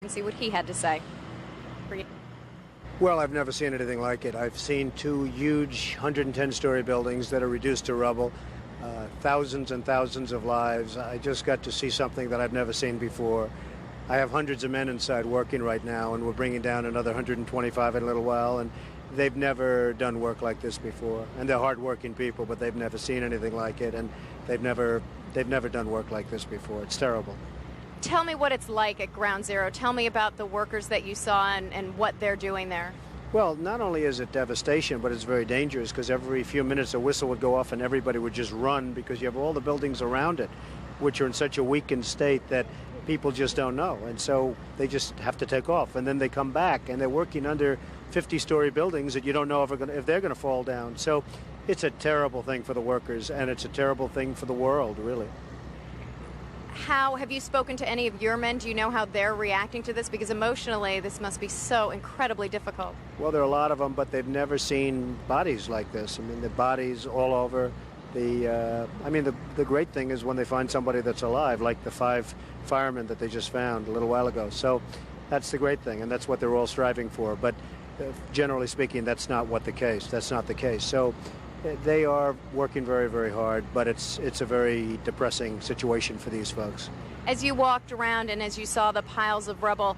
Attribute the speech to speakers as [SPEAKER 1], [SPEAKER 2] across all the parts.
[SPEAKER 1] and see what he had to say.
[SPEAKER 2] Well, I've never seen anything like it. I've seen two huge 110-story buildings that are reduced to rubble, thousands and thousands of lives. I just got to see something that I've never seen before. I have hundreds of men inside working right now, and we're bringing down another 125 in a little while, and they've never done work like this before. And they're hardworking people, but they've never seen anything like it, and they've never done work like this before. It's terrible.
[SPEAKER 1] Tell me what it's like at Ground Zero. Tell me about the workers that you saw and what they're doing there.
[SPEAKER 2] Well, not only is it devastation, but it's very dangerous because every few minutes a whistle would go off and everybody would just run because you have all the buildings around it, which are in such a weakened state that people just don't know. And so they just have to take off. And then they come back and they're working under 50-story buildings that you don't know if they're going to fall down. So it's a terrible thing for the workers, and it's a terrible thing for the world, really.
[SPEAKER 1] How have you spoken to any of your men? Do you know how they're reacting to this? Because emotionally, this must be so incredibly difficult.
[SPEAKER 2] Well, there are a lot of them, but they've never seen bodies like this. I mean, the bodies all over. The great thing is when they find somebody that's alive, like the 5 firemen that they just found a little while ago. So that's the great thing, and that's what they're all striving for. But generally speaking, that's not the case. So they are working very, very hard, but it's a very depressing situation for these folks.
[SPEAKER 1] As you walked around and as you saw the piles of rubble,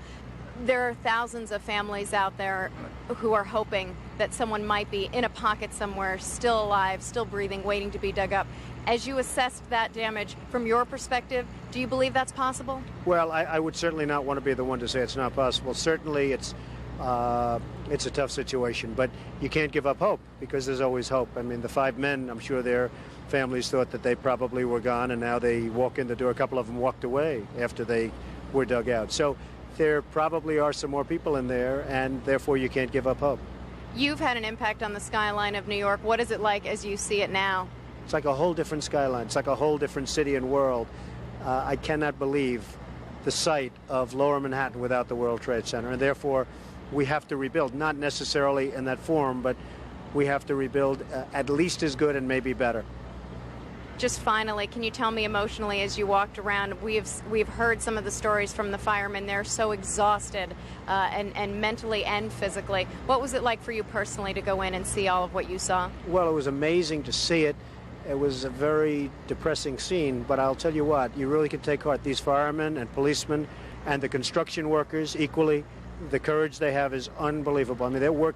[SPEAKER 1] there are thousands of families out there who are hoping that someone might be in a pocket somewhere, still alive, still breathing, waiting to be dug up. As you assessed that damage from your perspective, do you believe that's possible?
[SPEAKER 2] Well, I would certainly not want to be the one to say it's not possible. Certainly it's a tough situation, but you can't give up hope because there's always hope. I mean, the 5 men, I'm sure their families thought that they probably were gone, and now they walk in the door. A couple of them walked away after they were dug out. So there probably are some more people in there, and therefore you can't give up hope.
[SPEAKER 1] You've had an impact on the skyline of New York. What is it like as you see it now?
[SPEAKER 2] It's like a whole different skyline. It's like a whole different city and world. I cannot believe the sight of Lower Manhattan without the World Trade Center, and therefore we have to rebuild, not necessarily in that form, but we have to rebuild at least as good and maybe better.
[SPEAKER 1] Just finally, can you tell me emotionally as you walked around, we've heard some of the stories from the firemen. They're so exhausted and mentally and physically. What was it like for you personally to go in and see all of what you saw?
[SPEAKER 2] Well, it was amazing to see it. It was a very depressing scene, but I'll tell you what, you really can take heart. These firemen and policemen and the construction workers equally, the courage they have is unbelievable. I mean, they're working